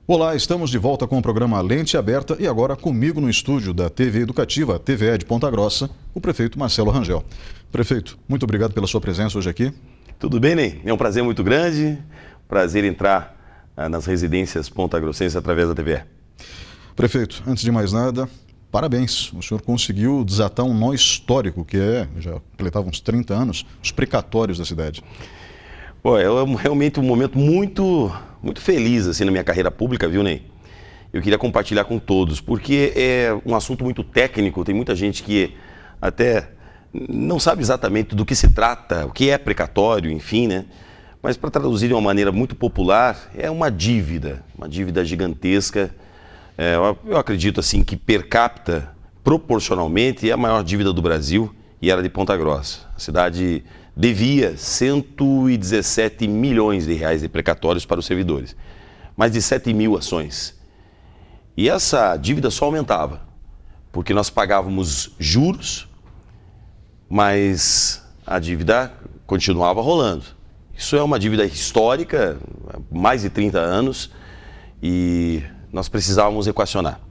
Olá, estamos de volta com o programa Lente Aberta e agora comigo no estúdio da TV Educativa, TVE de Ponta Grossa, o prefeito Marcelo Rangel. Prefeito, muito obrigado pela sua presença hoje aqui. Tudo bem, Ney? É um prazer muito grande, prazer entrar nas residências pontagrossenses através da TVE. Prefeito, antes de mais nada, parabéns. O senhor conseguiu desatar um nó histórico, que já completava uns 30 anos, os precatórios da cidade. Pô, é realmente um momento muito feliz assim, na minha carreira pública, viu, Ney? Eu queria compartilhar com todos, porque é um assunto muito técnico, tem muita gente que até não sabe exatamente do que se trata, o que é precatório, enfim, né? Mas para traduzir de uma maneira muito popular, é uma dívida gigantesca. Eu acredito assim que per capita, proporcionalmente, é a maior dívida do Brasil e era de Ponta Grossa. A cidade devia 117 milhões de reais de precatórios para os servidores, mais de 7 mil ações. E essa dívida só aumentava, porque nós pagávamos juros, mas a dívida continuava rolando. Isso é uma dívida histórica, mais de 30 anos, e nós precisávamos equacionar.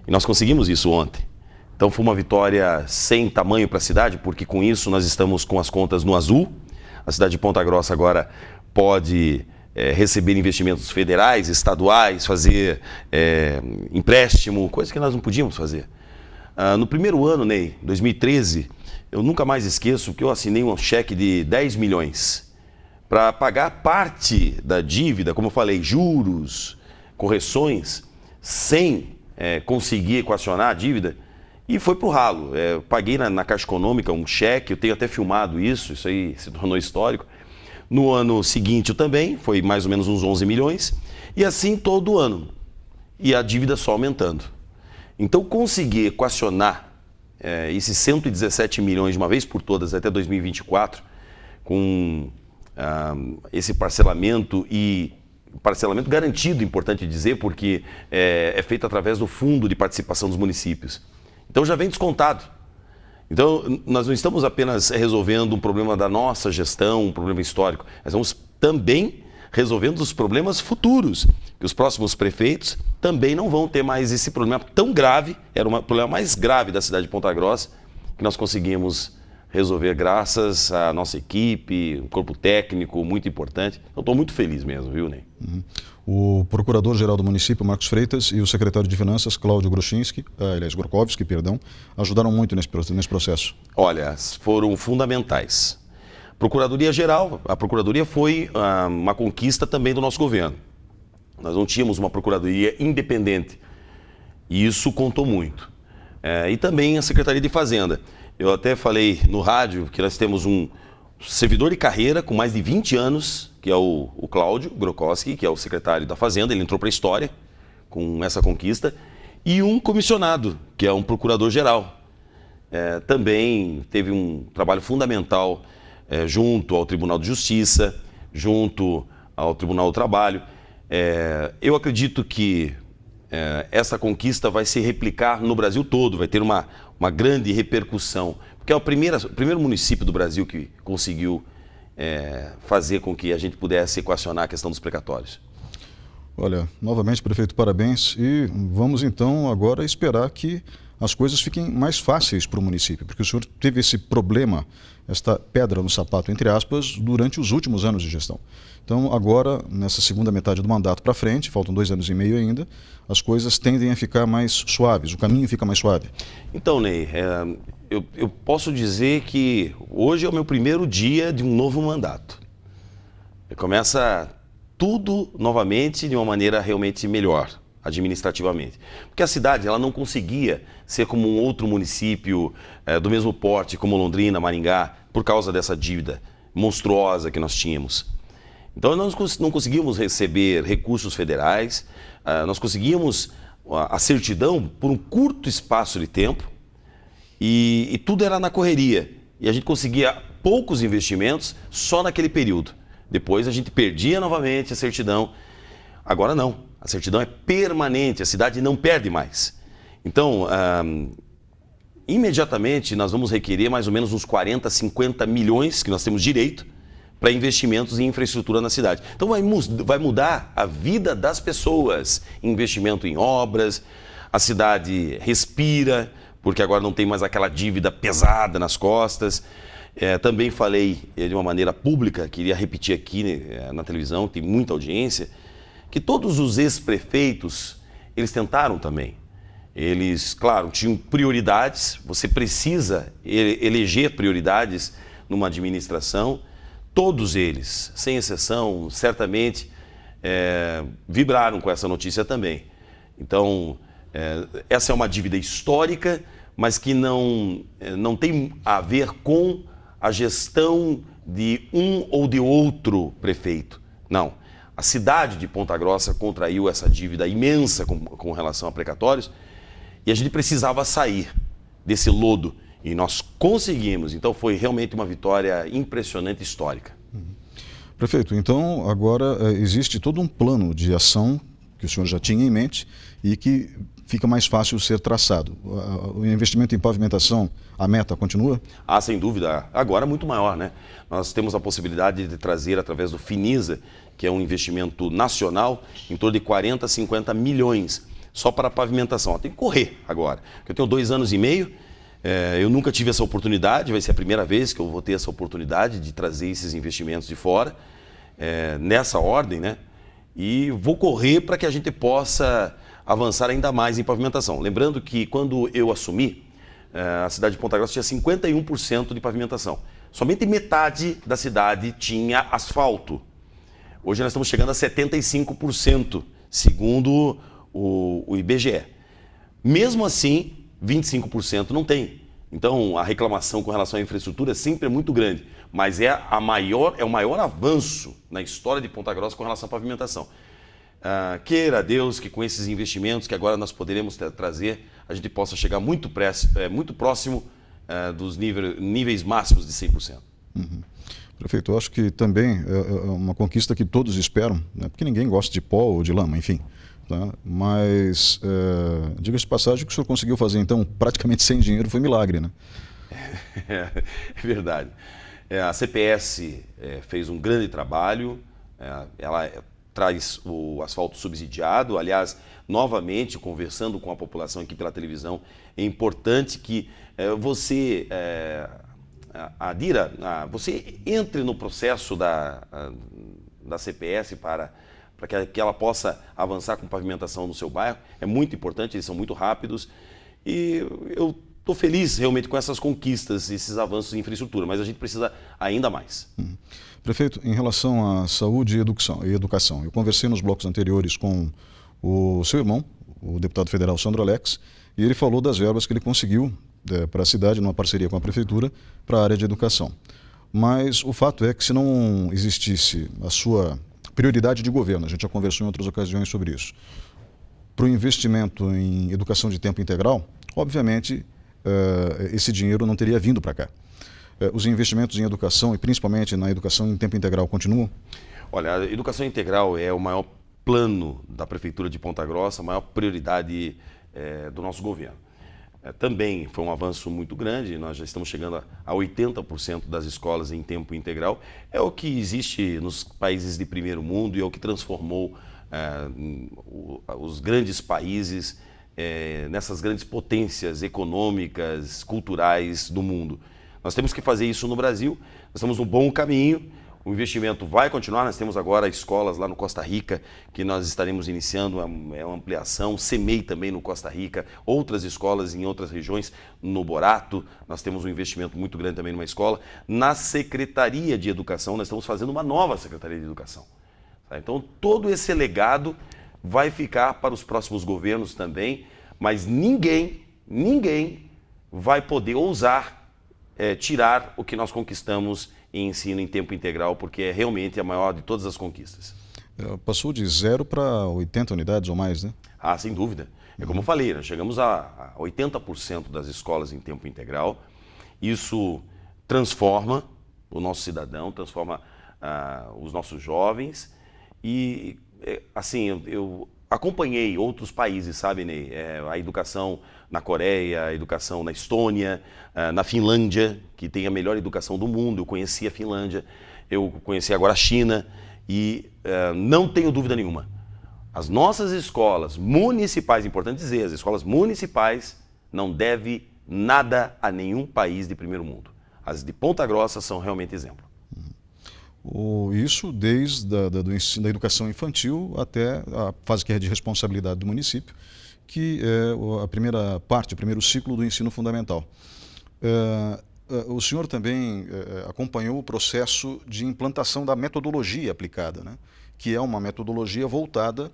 E nós conseguimos isso ontem. Então foi uma vitória sem tamanho para a cidade, porque com isso nós estamos com as contas no azul. A cidade de Ponta Grossa agora pode receber investimentos federais, estaduais, fazer empréstimo, coisa que nós não podíamos fazer. No primeiro ano, Ney, 2013, eu nunca mais esqueço que eu assinei um cheque de 10 milhões para pagar parte da dívida, como eu falei, juros, correções, sem conseguir equacionar a dívida. E foi para o ralo. Eu paguei na Caixa Econômica um cheque, eu tenho até filmado isso aí se tornou histórico. No ano seguinte eu também, foi mais ou menos uns 11 milhões, e assim todo ano. E a dívida só aumentando. Então conseguir equacionar esses 117 milhões de uma vez por todas até 2024, com esse parcelamento e parcelamento garantido, importante dizer, porque é feito através do Fundo de Participação dos Municípios. Então já vem descontado. Então nós não estamos apenas resolvendo um problema da nossa gestão, um problema histórico. Nós estamos também resolvendo os problemas futuros, que os próximos prefeitos também não vão ter mais esse problema tão grave. Era o problema mais grave da cidade de Ponta Grossa, que nós conseguimos resolver graças à nossa equipe, um corpo técnico muito importante. Eu estou muito feliz mesmo, viu, Ney? Uhum. O procurador-geral do município, Marcos Freitas, e o secretário de Finanças, Cláudio Gorkowski, ajudaram muito nesse processo. Olha, foram fundamentais. Procuradoria-geral, a Procuradoria foi uma conquista também do nosso governo. Nós não tínhamos uma Procuradoria independente e isso contou muito. E também a Secretaria de Fazenda. Eu até falei no rádio que nós temos um servidor de carreira com mais de 20 anos, que é o Cláudio Gorkowski, que é o secretário da Fazenda, ele entrou para a história com essa conquista, e um comissionado, que é um procurador-geral. Também teve um trabalho fundamental junto ao Tribunal de Justiça, junto ao Tribunal do Trabalho. Eu acredito que essa conquista vai se replicar no Brasil todo, vai ter uma grande repercussão, porque é o primeiro município do Brasil que conseguiu fazer com que a gente pudesse equacionar a questão dos precatórios. Olha, novamente, prefeito, parabéns, e vamos então agora esperar que as coisas fiquem mais fáceis para o município, porque o senhor teve esse problema, esta pedra no sapato, entre aspas, durante os últimos anos de gestão. Então agora, nessa segunda metade do mandato para frente, faltam 2 anos e meio ainda, as coisas tendem a ficar mais suaves, o caminho fica mais suave. Então, Ney, eu posso dizer que hoje é o meu primeiro dia de um novo mandato. Começa tudo novamente de uma maneira realmente melhor, administrativamente. Porque a cidade ela não conseguia ser como um outro município do mesmo porte, como Londrina, Maringá, por causa dessa dívida monstruosa que nós tínhamos. Então nós não conseguimos receber recursos federais, nós conseguimos a certidão por um curto espaço de tempo e tudo era na correria. E a gente conseguia poucos investimentos só naquele período. Depois a gente perdia novamente a certidão. Agora não, a certidão é permanente, a cidade não perde mais. Então, imediatamente nós vamos requerer mais ou menos uns 40, 50 milhões que nós temos direito para investimentos em infraestrutura na cidade. Então vai mudar a vida das pessoas, investimento em obras, a cidade respira, porque agora não tem mais aquela dívida pesada nas costas. Também falei de uma maneira pública, queria repetir aqui na televisão, tem muita audiência, que todos os ex-prefeitos, eles tentaram também. Eles, claro, tinham prioridades, você precisa eleger prioridades numa administração. Todos eles, sem exceção, certamente vibraram com essa notícia também. Então, essa é uma dívida histórica, mas que não tem a ver com a gestão de um ou de outro prefeito. Não. A cidade de Ponta Grossa contraiu essa dívida imensa com relação a precatórios e a gente precisava sair desse lodo. E nós conseguimos. Então foi realmente uma vitória impressionante, histórica. Prefeito, então agora existe todo um plano de ação que o senhor já tinha em mente e que fica mais fácil ser traçado. O investimento em pavimentação, a meta continua? Sem dúvida. Agora muito maior, né? Nós temos a possibilidade de trazer através do Finisa, que é um investimento nacional, em torno de 40, 50 milhões só para a pavimentação. Tem que correr agora. Eu tenho 2 anos e meio, eu nunca tive essa oportunidade, vai ser a primeira vez que eu vou ter essa oportunidade de trazer esses investimentos de fora, nessa ordem, né? E vou correr para que a gente possa avançar ainda mais em pavimentação. Lembrando que quando eu assumi, a cidade de Ponta Grossa tinha 51% de pavimentação. Somente metade da cidade tinha asfalto. Hoje nós estamos chegando a 75%, segundo o IBGE. Mesmo assim, 25% não tem. Então, a reclamação com relação à infraestrutura sempre é muito grande, mas é o maior avanço na história de Ponta Grossa com relação à pavimentação. Queira Deus que com esses investimentos que agora nós poderemos trazer, a gente possa chegar muito próximo dos níveis máximos de 100%. Uhum. Prefeito, eu acho que também é uma conquista que todos esperam, né? Porque ninguém gosta de pó ou de lama, enfim. Tá? Mas, diga-se de passagem, o que o senhor conseguiu fazer, então, praticamente sem dinheiro, foi milagre, né? É verdade. A CPS fez um grande trabalho, ela traz o asfalto subsidiado. Aliás, novamente, conversando com a população aqui pela televisão, é importante que você adira, você entre no processo da CPS para que ela possa avançar com pavimentação no seu bairro. É muito importante, eles são muito rápidos e eu estou feliz realmente com essas conquistas, esses avanços em infraestrutura, mas a gente precisa ainda mais. Prefeito, em relação à saúde e educação, eu conversei nos blocos anteriores com o seu irmão, o deputado federal Sandro Alex, e ele falou das verbas que ele conseguiu para a cidade, numa parceria com a prefeitura, para a área de educação. Mas o fato é que se não existisse a sua prioridade de governo, a gente já conversou em outras ocasiões sobre isso, para o investimento em educação de tempo integral, obviamente esse dinheiro não teria vindo para cá. Os investimentos em educação, e principalmente na educação em tempo integral, continuam? Olha, a educação integral é o maior plano da Prefeitura de Ponta Grossa, a maior prioridade do nosso governo. Também foi um avanço muito grande, nós já estamos chegando a 80% das escolas em tempo integral. É o que existe nos países de primeiro mundo e é o que transformou os grandes países nessas grandes potências econômicas, culturais do mundo. Nós temos que fazer isso no Brasil, nós estamos no bom caminho. O investimento vai continuar, nós temos agora escolas lá no Costa Rica, que nós estaremos iniciando uma ampliação, CEMEI também no Costa Rica, outras escolas em outras regiões, no Borato, nós temos um investimento muito grande também numa escola. Na Secretaria de Educação, nós estamos fazendo uma nova Secretaria de Educação. Tá? Então, todo esse legado vai ficar para os próximos governos também, mas ninguém vai poder ousar tirar o que nós conquistamos em ensino em tempo integral, porque é realmente a maior de todas as conquistas. Passou de 0 para 80 unidades ou mais, né? Sem dúvida. É como eu falei, nós chegamos a 80% das escolas em tempo integral. Isso transforma o nosso cidadão, transforma os nossos jovens. E, assim, eu acompanhei outros países, sabe, Ney? A educação na Coreia, a educação na Estônia, na Finlândia, que tem a melhor educação do mundo. Eu conheci a Finlândia. eu conheci agora a China e não tenho dúvida nenhuma. As nossas escolas municipais, importante dizer, as escolas municipais não devem nada a nenhum país de primeiro mundo. As de Ponta Grossa são realmente exemplo. Isso desde do ensino da educação infantil até a fase que é de responsabilidade do município, que é a primeira parte, o primeiro ciclo do ensino fundamental. O senhor também acompanhou o processo de implantação da metodologia aplicada, né? Que é uma metodologia voltada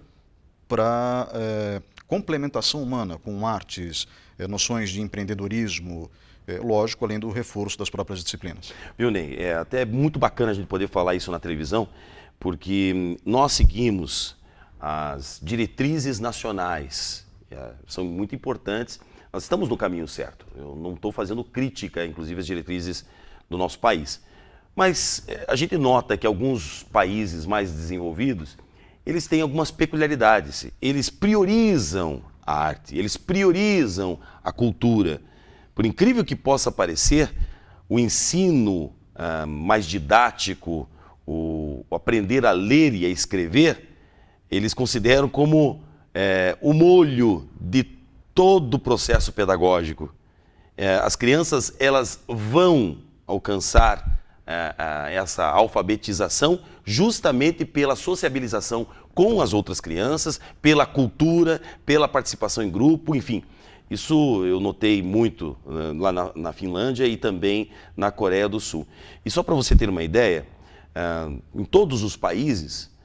para complementação humana, com artes, noções de empreendedorismo, lógico, além do reforço das próprias disciplinas. Viu, Ney? É até muito bacana a gente poder falar isso na televisão, porque nós seguimos as diretrizes nacionais, são muito importantes. Nós estamos no caminho certo. Eu não estou fazendo crítica, inclusive, às diretrizes do nosso país. Mas a gente nota que alguns países mais desenvolvidos, eles têm algumas peculiaridades. Eles priorizam a arte, eles priorizam a cultura. Por incrível que possa parecer, o ensino mais didático, o aprender a ler e a escrever, eles consideram como o molho de todo o processo pedagógico. As crianças, elas vão alcançar essa alfabetização justamente pela sociabilização com as outras crianças, pela cultura, pela participação em grupo, enfim. Isso eu notei muito lá na Finlândia e também na Coreia do Sul. E só para você ter uma ideia, em todos os países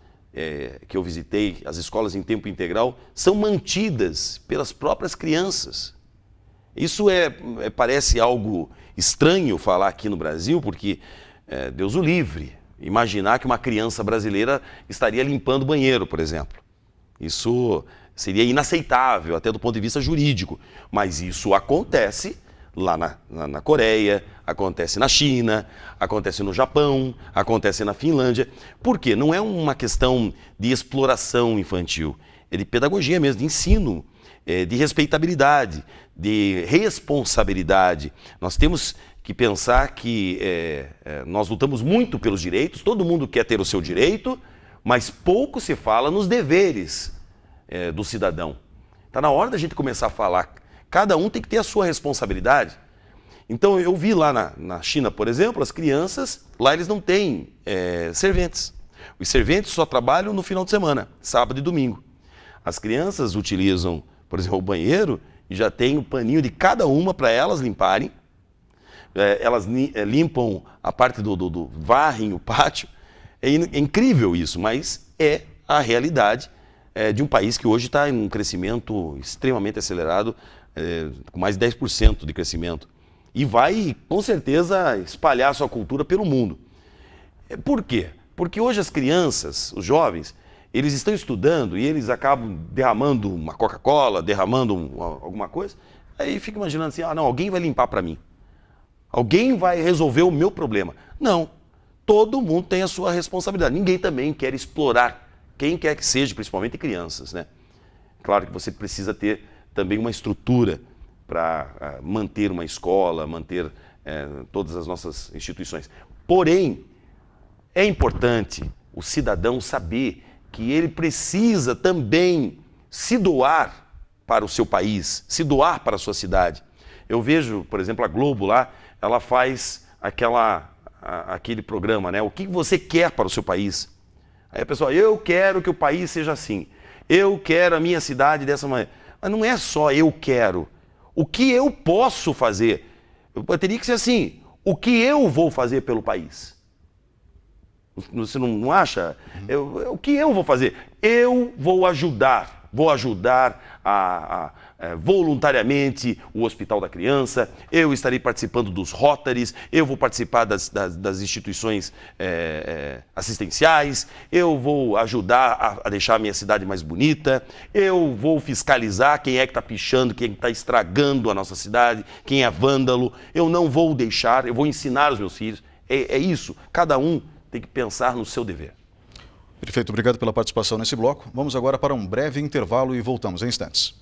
que eu visitei, as escolas em tempo integral são mantidas pelas próprias crianças. Isso parece algo estranho falar aqui no Brasil, porque Deus o livre, imaginar que uma criança brasileira estaria limpando o banheiro, por exemplo. Isso seria inaceitável, até do ponto de vista jurídico. Mas isso acontece lá na Coreia, acontece na China, acontece no Japão, acontece na Finlândia. Por quê? Não é uma questão de exploração infantil, é de pedagogia mesmo, de ensino, de respeitabilidade, de responsabilidade. Nós temos que pensar que nós lutamos muito pelos direitos, todo mundo quer ter o seu direito, mas pouco se fala nos deveres do cidadão. Está na hora da gente começar a falar. Cada um tem que ter a sua responsabilidade. Então eu vi lá na China, por exemplo, as crianças, lá eles não têm serventes. Os serventes só trabalham no final de semana, sábado e domingo. As crianças utilizam, por exemplo, o banheiro e já tem o paninho de cada uma para elas limparem. Elas limpam a parte varrem o pátio. É incrível isso, mas é a realidade de um país que hoje está em um crescimento extremamente acelerado, com mais de 10% de crescimento. E vai, com certeza, espalhar a sua cultura pelo mundo. Por quê? Porque hoje as crianças, os jovens, eles estão estudando e eles acabam derramando uma Coca-Cola, derramando alguma coisa, aí fica imaginando assim, não, alguém vai limpar para mim. Alguém vai resolver o meu problema. Não. Todo mundo tem a sua responsabilidade. Ninguém também quer explorar quem quer que seja, principalmente crianças, né? Claro que você precisa ter também uma estrutura para manter uma escola, manter todas as nossas instituições. Porém, é importante o cidadão saber que ele precisa também se doar para o seu país, se doar para a sua cidade. Eu vejo, por exemplo, a Globo lá, ela faz aquele programa, né? O que você quer para o seu país? Aí a pessoa, eu quero que o país seja assim, eu quero a minha cidade dessa maneira. Mas não é só eu quero. O que eu posso fazer? Teria que ser assim, o que eu vou fazer pelo país? Você não acha? O que eu vou fazer? Eu vou ajudar voluntariamente o Hospital da Criança, eu estarei participando dos Rotaries, eu vou participar das instituições assistenciais, eu vou ajudar a deixar a minha cidade mais bonita, eu vou fiscalizar quem é que está pichando, quem está estragando a nossa cidade, quem é vândalo, eu não vou deixar, eu vou ensinar os meus filhos. É isso, cada um tem que pensar no seu dever. Prefeito, obrigado pela participação nesse bloco. Vamos agora para um breve intervalo e voltamos em instantes.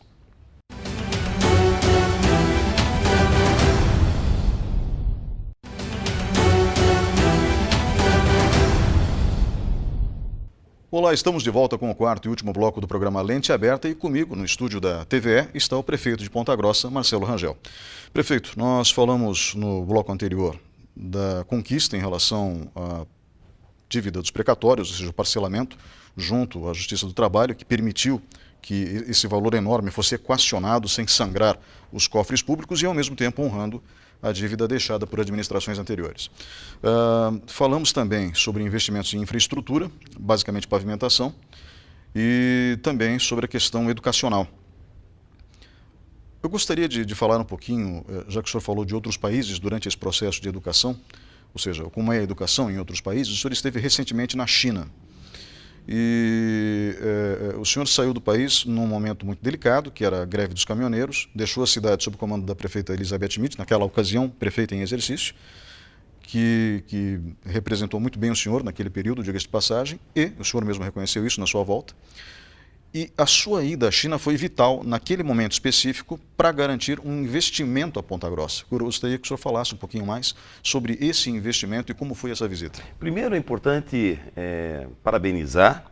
Olá, estamos de volta com o quarto e último bloco do programa Lente Aberta e comigo, no estúdio da TVE, está o prefeito de Ponta Grossa, Marcelo Rangel. Prefeito, nós falamos no bloco anterior da conquista em relação à dívida dos precatórios, ou seja, o parcelamento junto à Justiça do Trabalho, que permitiu que esse valor enorme fosse equacionado sem sangrar os cofres públicos e, ao mesmo tempo, honrando a dívida deixada por administrações anteriores. Falamos também sobre investimentos em infraestrutura, basicamente pavimentação, e também sobre a questão educacional. Eu gostaria de falar um pouquinho, já que o senhor falou de outros países durante esse processo de educação, ou seja, como é a educação em outros países. O senhor esteve recentemente na China. E o senhor saiu do país num momento muito delicado, que era a greve dos caminhoneiros, deixou a cidade sob o comando da prefeita Elizabeth Schmidt, naquela ocasião prefeita em exercício, que representou muito bem o senhor naquele período, diga-se de passagem, e o senhor mesmo reconheceu isso na sua volta. E a sua ida à China foi vital, naquele momento específico, para garantir um investimento a Ponta Grossa. Eu gostaria que o senhor falasse um pouquinho mais sobre esse investimento e como foi essa visita. Primeiro é importante parabenizar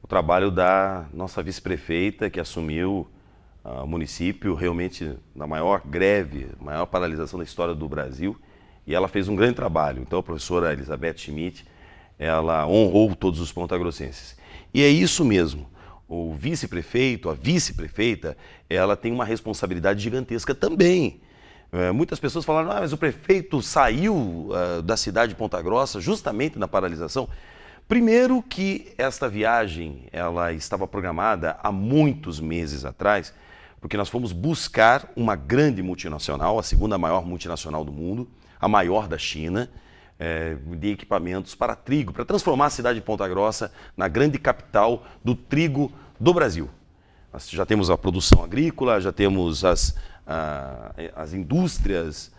o trabalho da nossa vice-prefeita, que assumiu o município realmente na maior greve, maior paralisação da história do Brasil, e ela fez um grande trabalho. Então a professora Elizabeth Schmidt, ela honrou todos os pontagrossenses. E é isso mesmo. O vice-prefeito, a vice-prefeita, ela tem uma responsabilidade gigantesca também. Muitas pessoas falaram, mas o prefeito saiu da cidade de Ponta Grossa justamente na paralisação. Primeiro que esta viagem, ela estava programada há muitos meses atrás, porque nós fomos buscar uma grande multinacional, a segunda maior multinacional do mundo, a maior da China, de equipamentos para trigo, para transformar a cidade de Ponta Grossa na grande capital do trigo do Brasil. Nós já temos a produção agrícola, já temos as indústrias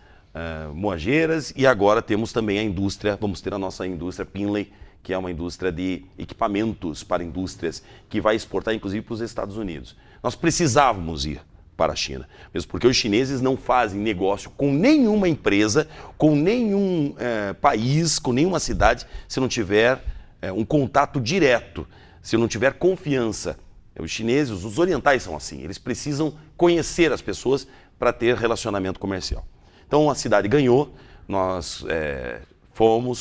moageiras e agora temos também a indústria, vamos ter a nossa indústria Pinley, que é uma indústria de equipamentos para indústrias que vai exportar inclusive para os Estados Unidos. Nós precisávamos ir para a China, mesmo porque os chineses não fazem negócio com nenhuma empresa, com nenhum país, com nenhuma cidade, se não tiver um contato direto, se não tiver confiança. Os chineses, os orientais são assim, eles precisam conhecer as pessoas para ter relacionamento comercial. Então a cidade ganhou, nós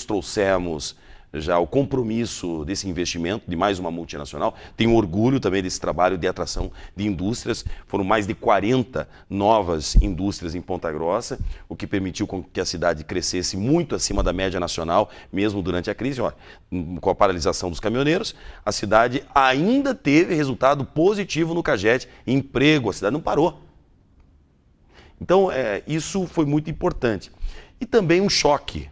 trouxemos já o compromisso desse investimento de mais uma multinacional. Tenho orgulho também desse trabalho de atração de indústrias. Foram mais de 40 novas indústrias em Ponta Grossa, o que permitiu que a cidade crescesse muito acima da média nacional, mesmo durante a crise. Olha, com a paralisação dos caminhoneiros, a cidade ainda teve resultado positivo no CAGED, emprego, a cidade não parou. Então, isso foi muito importante. E também um choque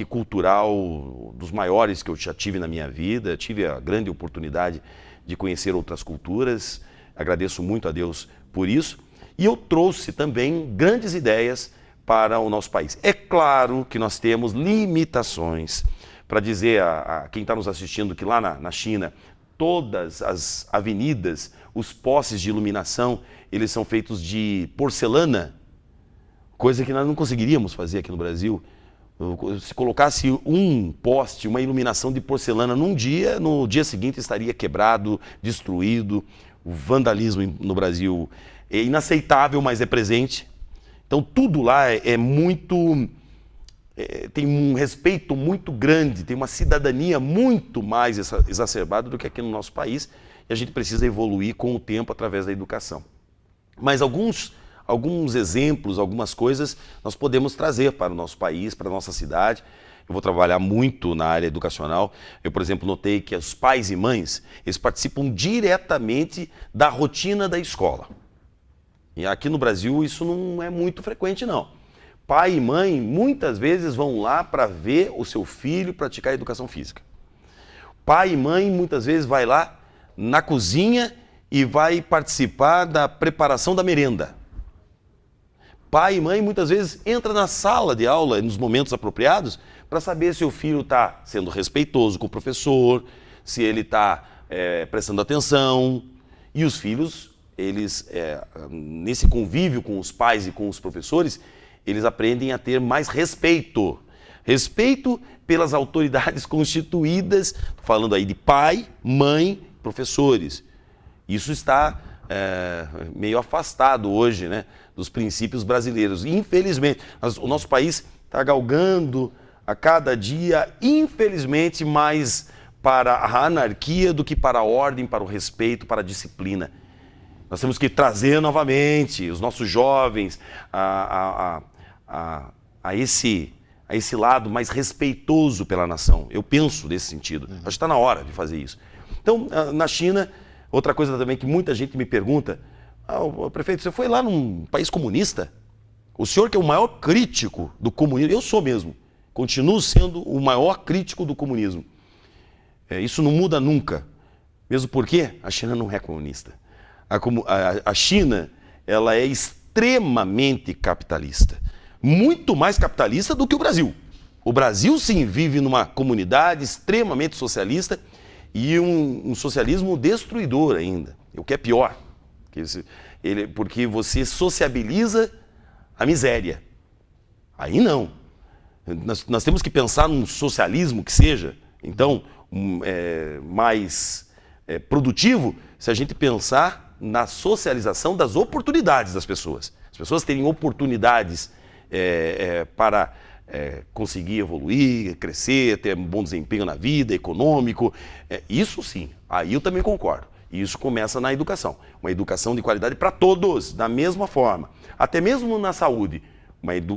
cultural dos maiores que eu já tive na minha vida. Tive a grande oportunidade de conhecer outras culturas, agradeço muito a Deus por isso. E eu trouxe também grandes ideias para o nosso país. É claro que nós temos limitações. Para dizer a quem está nos assistindo que lá na China, todas as avenidas, os postes de iluminação, eles são feitos de porcelana, coisa que nós não conseguiríamos fazer aqui no Brasil. Se colocasse um poste, uma iluminação de porcelana num dia, no dia seguinte estaria quebrado, destruído. O vandalismo no Brasil é inaceitável, mas é presente. Então tudo lá tem um respeito muito grande, tem uma cidadania muito mais exacerbada do que aqui no nosso país. E a gente precisa evoluir com o tempo através da educação. Mas alguns exemplos, algumas coisas nós podemos trazer para o nosso país, para a nossa cidade. Eu vou trabalhar muito na área educacional. Eu, por exemplo, notei que os pais e mães, eles participam diretamente da rotina da escola. E aqui no Brasil isso não é muito frequente, não. Pai e mãe muitas vezes vão lá para ver o seu filho praticar educação física. Pai e mãe muitas vezes vai lá na cozinha e vai participar da preparação da merenda. Pai e mãe muitas vezes entra na sala de aula nos momentos apropriados para saber se o filho está sendo respeitoso com o professor, se ele está prestando atenção. E os filhos, eles nesse convívio com os pais e com os professores, eles aprendem a ter mais respeito. Respeito pelas autoridades constituídas, falando aí de pai, mãe, professores. Isso está meio afastado hoje, né, dos princípios brasileiros. Infelizmente, o nosso país está galgando a cada dia, infelizmente, mais para a anarquia do que para a ordem, para o respeito, para a disciplina. Nós temos que trazer novamente os nossos jovens a esse lado mais respeitoso pela nação. Eu penso nesse sentido. Acho que está na hora de fazer isso. Então, na China, outra coisa também que muita gente me pergunta, prefeito, você foi lá num país comunista? O senhor que é o maior crítico do comunismo, eu sou mesmo, continuo sendo o maior crítico do comunismo. Isso não muda nunca, mesmo porque a China não é comunista. A China, ela é extremamente capitalista, muito mais capitalista do que o Brasil. O Brasil, sim, vive numa comunidade extremamente socialista e um socialismo destruidor ainda, o que é pior, porque você sociabiliza a miséria. Aí não. Nós temos que pensar num socialismo que seja, então, mais produtivo, se a gente pensar na socialização das oportunidades das pessoas. As pessoas terem oportunidades para conseguir evoluir, crescer, ter um bom desempenho na vida, econômico. Isso sim, aí eu também concordo. E isso começa na educação. Uma educação de qualidade para todos, da mesma forma. Até mesmo na saúde.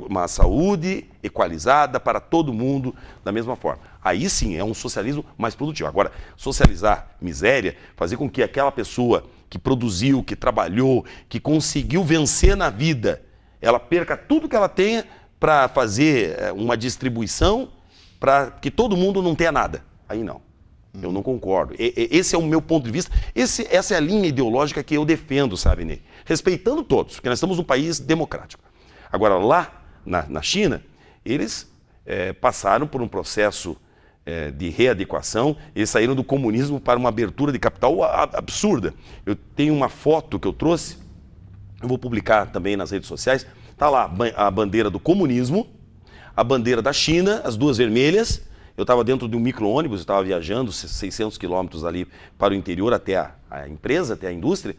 Uma saúde equalizada para todo mundo da mesma forma. Aí sim é um socialismo mais produtivo. Agora, socializar miséria, fazer com que aquela pessoa que produziu, que trabalhou, que conseguiu vencer na vida, ela perca tudo que ela tenha para fazer uma distribuição para que todo mundo não tenha nada. Aí não. Eu não concordo. Esse é o meu ponto de vista. Essa é a linha ideológica que eu defendo, sabe, Ney? Respeitando todos, porque nós estamos num país democrático. Agora, lá na China, eles passaram por um processo de readequação, eles saíram do comunismo para uma abertura de capital absurda. Eu tenho uma foto que eu trouxe, eu vou publicar também nas redes sociais, está lá a bandeira do comunismo, a bandeira da China, as duas vermelhas. Eu estava dentro de um micro-ônibus, eu estava viajando 600 quilômetros ali para o interior até a empresa, até a indústria.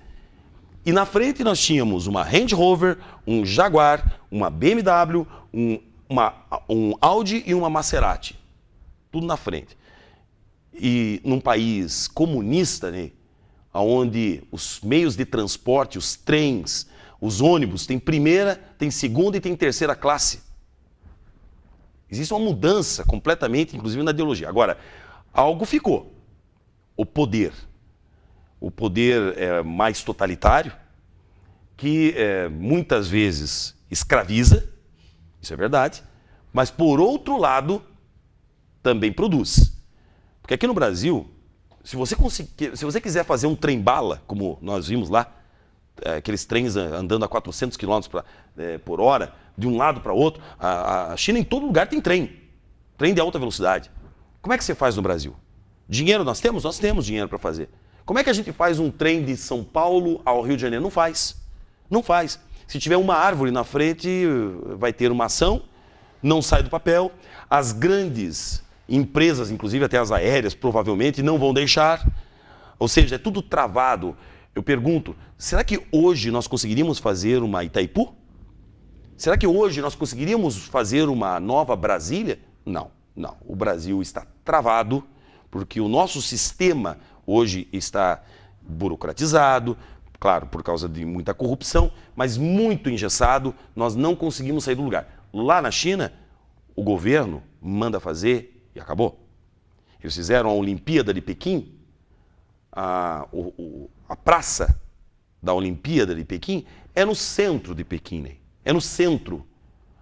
E na frente nós tínhamos uma Range Rover, um Jaguar, uma BMW, um Audi e uma Maserati. Tudo na frente. E num país comunista, né, onde os meios de transporte, os trens, os ônibus, tem primeira, tem segunda e tem terceira classe. Existe uma mudança completamente, inclusive na ideologia. Agora, algo ficou. O poder. O poder mais totalitário, que muitas vezes escraviza, isso é verdade, mas por outro lado também produz. Porque aqui no Brasil, se você quiser fazer um trem-bala, como nós vimos lá, aqueles trens andando a 400 km por hora, de um lado para outro, a China em todo lugar tem trem de alta velocidade. Como é que você faz no Brasil? Dinheiro nós temos? Nós temos dinheiro para fazer. Como é que a gente faz um trem de São Paulo ao Rio de Janeiro? Não faz. Não faz. Se tiver uma árvore na frente, vai ter uma ação, não sai do papel. As grandes empresas, inclusive até as aéreas, provavelmente não vão deixar. Ou seja, é tudo travado. Eu pergunto, será que hoje nós conseguiríamos fazer uma Itaipu? Será que hoje nós conseguiríamos fazer uma nova Brasília? Não, não. O Brasil está travado porque o nosso sistema hoje está burocratizado, claro, por causa de muita corrupção, mas muito engessado, nós não conseguimos sair do lugar. Lá na China, o governo manda fazer e acabou. Eles fizeram a Olimpíada de Pequim, a praça da Olimpíada de Pequim é no centro de Pequim, né? É no centro.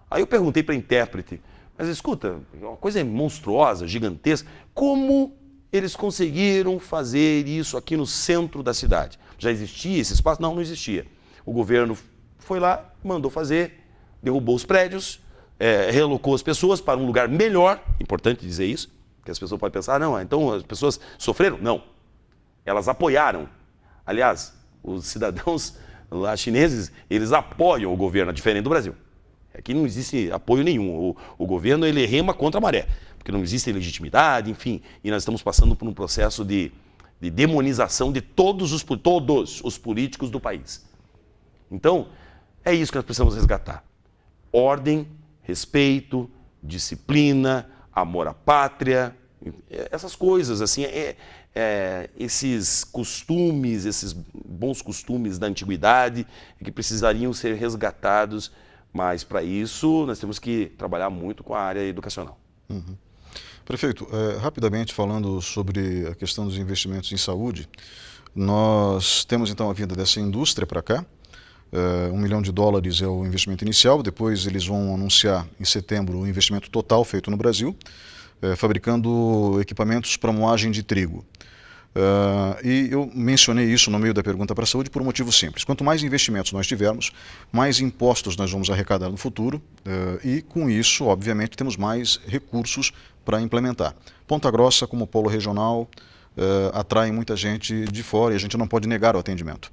Aí eu perguntei para a intérprete, mas escuta, uma coisa monstruosa, gigantesca, como eles conseguiram fazer isso aqui no centro da cidade? Já existia esse espaço? Não, não existia. O governo foi lá, mandou fazer, derrubou os prédios, realocou as pessoas para um lugar melhor, importante dizer isso, porque as pessoas podem pensar, não, então as pessoas sofreram? Não. Elas apoiaram. Aliás, os cidadãos lá chineses, eles apoiam o governo, diferente do Brasil. Aqui não existe apoio nenhum. O governo ele rema contra a maré, porque não existe legitimidade, enfim. E nós estamos passando por um processo de demonização de todos os políticos do país. Então, é isso que nós precisamos resgatar. Ordem, respeito, disciplina, amor à pátria, essas coisas, assim, esses costumes, esses bons costumes da antiguidade que precisariam ser resgatados, mas para isso nós temos que trabalhar muito com a área educacional. Uhum. Prefeito, rapidamente falando sobre a questão dos investimentos em saúde, nós temos então a vinda dessa indústria para cá. $1 milhão é o investimento inicial, depois eles vão anunciar em setembro o investimento total feito no Brasil, fabricando equipamentos para moagem de trigo. E eu mencionei isso no meio da pergunta para a saúde por um motivo simples. Quanto mais investimentos nós tivermos, mais impostos nós vamos arrecadar no futuro e com isso, obviamente, temos mais recursos para implementar. Ponta Grossa, como polo regional, atrai muita gente de fora e a gente não pode negar o atendimento.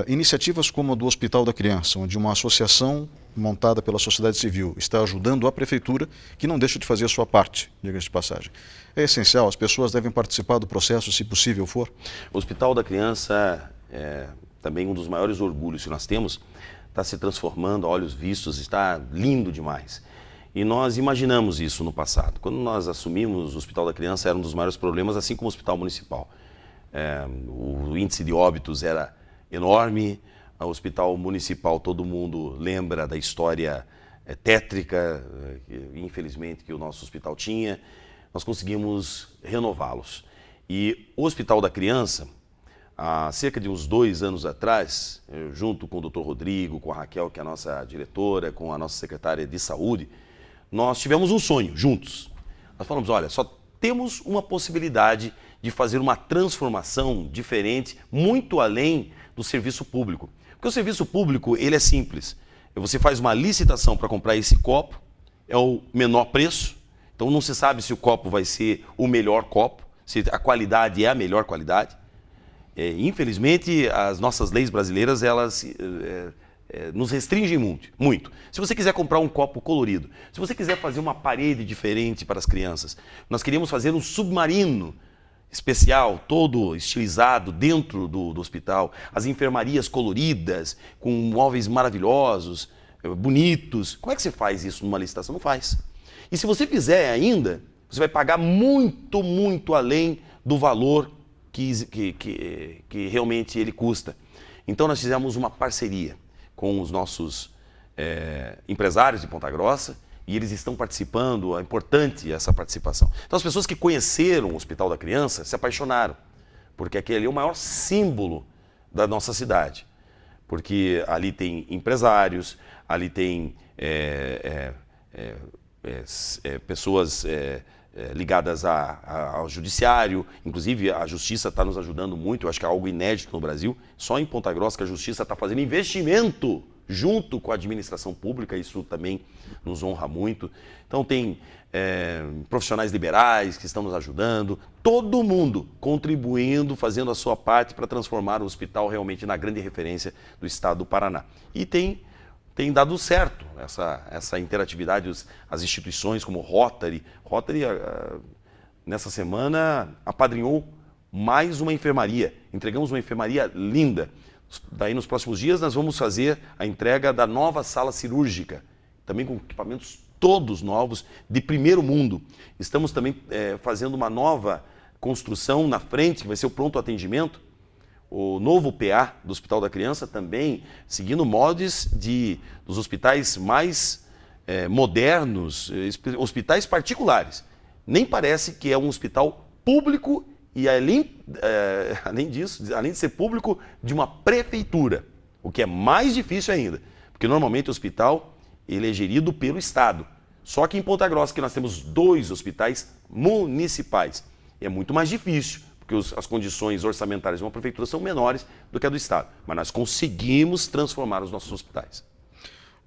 Iniciativas como a do Hospital da Criança, onde uma associação montada pela sociedade civil está ajudando a prefeitura, que não deixa de fazer a sua parte, diga-se de passagem. É essencial, as pessoas devem participar do processo, se possível for. O Hospital da Criança é também um dos maiores orgulhos que nós temos, está se transformando a olhos vistos, está lindo demais. E nós imaginamos isso no passado. Quando nós assumimos o Hospital da Criança, era um dos maiores problemas, assim como o Hospital Municipal. O índice de óbitos era enorme. O Hospital Municipal, todo mundo lembra da história tétrica, infelizmente, que o nosso hospital tinha. Nós conseguimos renová-los. E o Hospital da Criança, há cerca de uns 2 anos atrás, junto com o Dr. Rodrigo, com a Raquel, que é a nossa diretora, com a nossa secretária de saúde, nós tivemos um sonho juntos. Nós falamos, olha, só temos uma possibilidade de fazer uma transformação diferente, muito além do serviço público. Porque o serviço público, ele é simples. Você faz uma licitação para comprar esse copo, é o menor preço, então não se sabe se o copo vai ser o melhor copo, se a qualidade é a melhor qualidade. Infelizmente, as nossas leis brasileiras, elas nos restringem muito. Se você quiser comprar um copo colorido, se você quiser fazer uma parede diferente para as crianças, nós queríamos fazer um submarino especial, todo estilizado dentro do hospital, as enfermarias coloridas, com móveis maravilhosos, bonitos. Como é que você faz isso numa licitação? Não faz. E se você fizer ainda, você vai pagar muito além do valor que realmente ele custa. Então nós fizemos uma parceria com os nossos empresários de Ponta Grossa, e eles estão participando, é importante essa participação. Então as pessoas que conheceram o Hospital da Criança se apaixonaram, porque aquele é o maior símbolo da nossa cidade. Porque ali tem empresários, ali tem pessoas ligadas ao judiciário, inclusive a Justiça está nos ajudando muito, eu acho que é algo inédito no Brasil, só em Ponta Grossa que a Justiça está fazendo investimento junto com a administração pública, isso também nos honra muito. Então tem profissionais liberais que estão nos ajudando, todo mundo contribuindo, fazendo a sua parte para transformar o hospital realmente na grande referência do estado do Paraná. E tem dado certo essa interatividade, as instituições como Rotary, nessa semana apadrinhou mais uma enfermaria, entregamos uma enfermaria linda. Daí nos próximos dias nós vamos fazer a entrega da nova sala cirúrgica, também com equipamentos todos novos, de primeiro mundo. Estamos também fazendo uma nova construção na frente, que vai ser o pronto atendimento, o novo PA do Hospital da Criança também, seguindo moldes dos hospitais mais modernos, hospitais particulares. Nem parece que é um hospital público e além disso, além de ser público, de uma prefeitura, o que é mais difícil ainda, porque normalmente o hospital ele é gerido pelo Estado. Só que em Ponta Grossa que nós temos 2 hospitais municipais. E é muito mais difícil, porque as condições orçamentárias de uma prefeitura são menores do que a do Estado. Mas nós conseguimos transformar os nossos hospitais.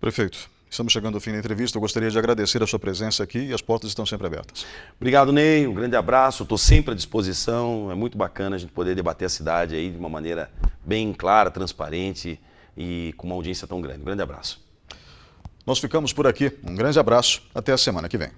Prefeito, estamos chegando ao fim da entrevista. Eu gostaria de agradecer a sua presença aqui e as portas estão sempre abertas. Obrigado, Ney. Um grande abraço. Estou sempre à disposição. É muito bacana a gente poder debater a cidade aí de uma maneira bem clara, transparente e com uma audiência tão grande. Um grande abraço. Nós ficamos por aqui. Um grande abraço. Até a semana que vem.